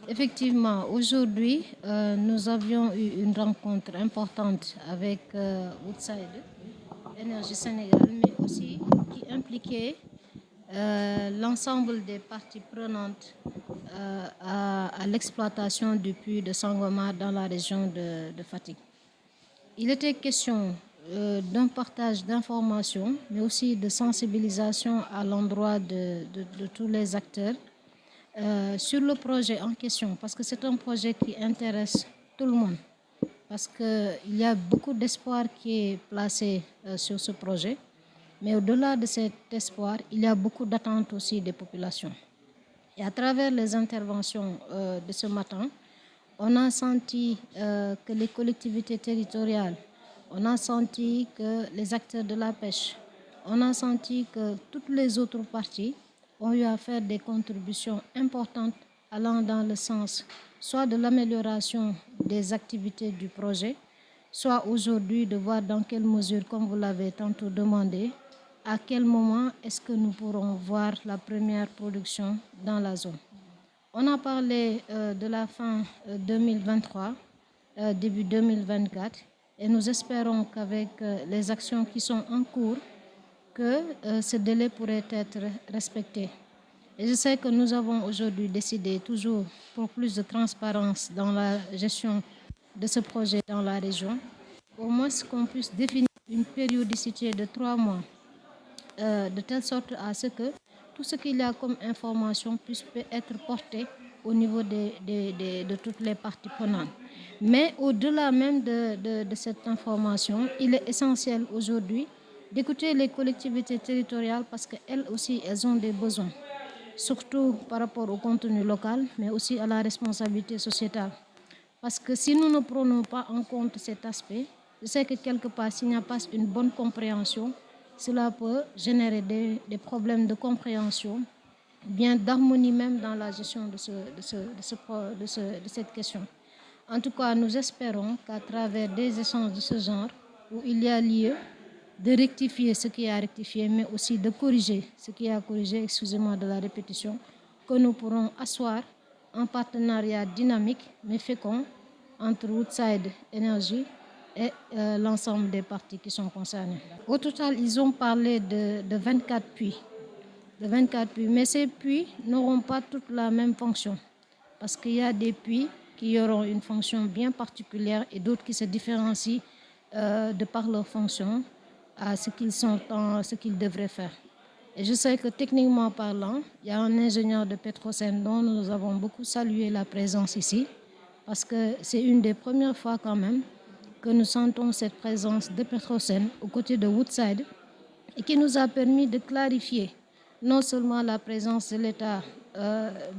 Effectivement, aujourd'hui, nous avions eu une rencontre importante avec Woodside Énergie Sénégal, mais aussi qui impliquait l'ensemble des parties prenantes à l'exploitation du puits de Sangomar dans la région de Fatick. Il était question d'un partage d'informations, mais aussi de sensibilisation à l'endroit de tous les acteurs sur le projet en question, parce que c'est un projet qui intéresse tout le monde, parce qu'il y a beaucoup d'espoir qui est placé sur ce projet, mais au-delà de cet espoir, il y a beaucoup d'attentes aussi des populations. Et à travers les interventions de ce matin, on a senti que les collectivités territoriales, on a senti que les acteurs de la pêche, on a senti que toutes les autres parties ont eu à faire des contributions importantes allant dans le sens soit de l'amélioration des activités du projet, soit aujourd'hui de voir dans quelle mesure, comme vous l'avez tantôt demandé, à quel moment est-ce que nous pourrons voir la première production dans la zone. On a parlé de la fin 2023, début 2024, et nous espérons qu'avec les actions qui sont en cours, que ce délai pourrait être respecté. Et je sais que nous avons aujourd'hui décidé, toujours pour plus de transparence dans la gestion de ce projet dans la région, au moins qu'on puisse définir une périodicité de 3 mois, de telle sorte à ce que tout ce qu'il y a comme information puisse être porté au niveau de toutes les parties prenantes. Mais au-delà même de cette information, il est essentiel aujourd'hui d'écouter les collectivités territoriales parce qu'elles aussi, elles ont des besoins, surtout par rapport au contenu local, mais aussi à la responsabilité sociétale. Parce que si nous ne prenons pas en compte cet aspect, je sais que quelque part, s'il n'y a pas une bonne compréhension, cela peut générer des problèmes de compréhension, bien d'harmonie même dans la gestion de cette question. En tout cas, nous espérons qu'à travers des échanges de ce genre, où il y a lieu de rectifier ce qui a rectifié, mais aussi de corriger ce qui a corrigé, excusez-moi de la répétition, que nous pourrons asseoir un partenariat dynamique mais fécond entre Woodside Energy et l'ensemble des parties qui sont concernées. Au total, ils ont parlé de 24 puits. De 24 puits, mais ces puits n'auront pas toute la même fonction parce qu'il y a des puits qui auront une fonction bien particulière et d'autres qui se différencient de par leur fonction à ce qu'ils devraient faire. Et je sais que techniquement parlant, il y a un ingénieur de Petrosen dont nous avons beaucoup salué la présence ici, parce que c'est une des premières fois quand même que nous sentons cette présence de Petrosen aux côtés de Woodside et qui nous a permis de clarifier non seulement la présence de l'État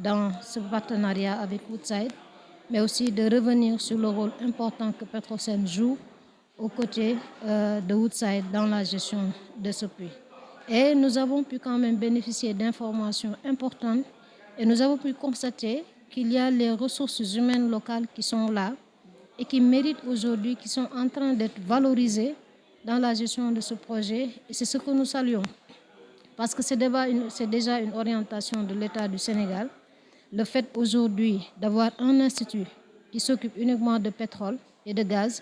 dans ce partenariat avec Woodside, mais aussi de revenir sur le rôle important que Petrosen joue aux côtés de Woodside dans la gestion de ce puits. Et nous avons pu quand même bénéficier d'informations importantes et nous avons pu constater qu'il y a les ressources humaines locales qui sont là et qui méritent aujourd'hui, qui sont en train d'être valorisées dans la gestion de ce projet. Et c'est ce que nous saluons. Parce que c'est déjà une orientation de l'État du Sénégal. Le fait aujourd'hui d'avoir un institut qui s'occupe uniquement de pétrole et de gaz,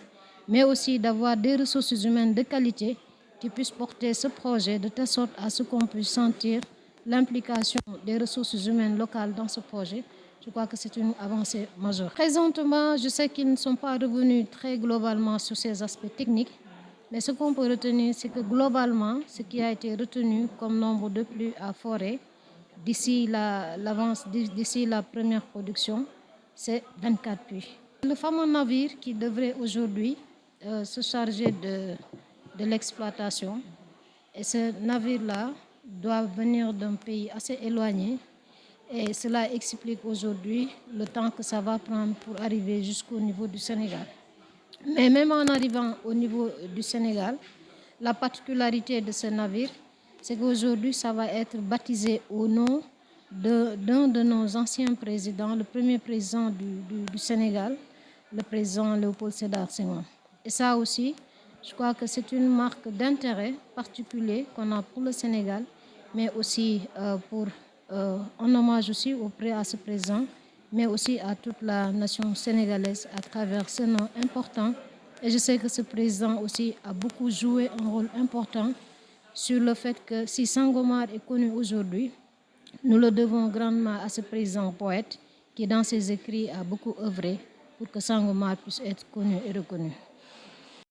mais aussi d'avoir des ressources humaines de qualité qui puissent porter ce projet de telle sorte à ce qu'on puisse sentir l'implication des ressources humaines locales dans ce projet. Je crois que c'est une avancée majeure. Présentement, je sais qu'ils ne sont pas revenus très globalement sur ces aspects techniques, mais ce qu'on peut retenir, c'est que globalement, ce qui a été retenu comme nombre de pluies à forer d'ici la première production, c'est 24 puits. Le fameux navire qui devrait aujourd'hui se charger de l'exploitation, et ce navire-là doit venir d'un pays assez éloigné, et cela explique aujourd'hui le temps que ça va prendre pour arriver jusqu'au niveau du Sénégal. Mais même en arrivant au niveau du Sénégal, la particularité de ce navire, c'est qu'aujourd'hui, ça va être baptisé au nom d'un de nos anciens présidents, le premier président du Sénégal, le président Léopold Sédar Senghor. Et ça aussi, je crois que c'est une marque d'intérêt particulier qu'on a pour le Sénégal, mais aussi pour un hommage aussi à ce président mais aussi à toute la nation sénégalaise à travers ce nom important. Et je sais que ce président aussi a beaucoup joué un rôle important sur le fait que si Sangomar est connu aujourd'hui, nous le devons grandement à ce président poète qui, dans ses écrits, a beaucoup œuvré pour que Sangomar puisse être connu et reconnu.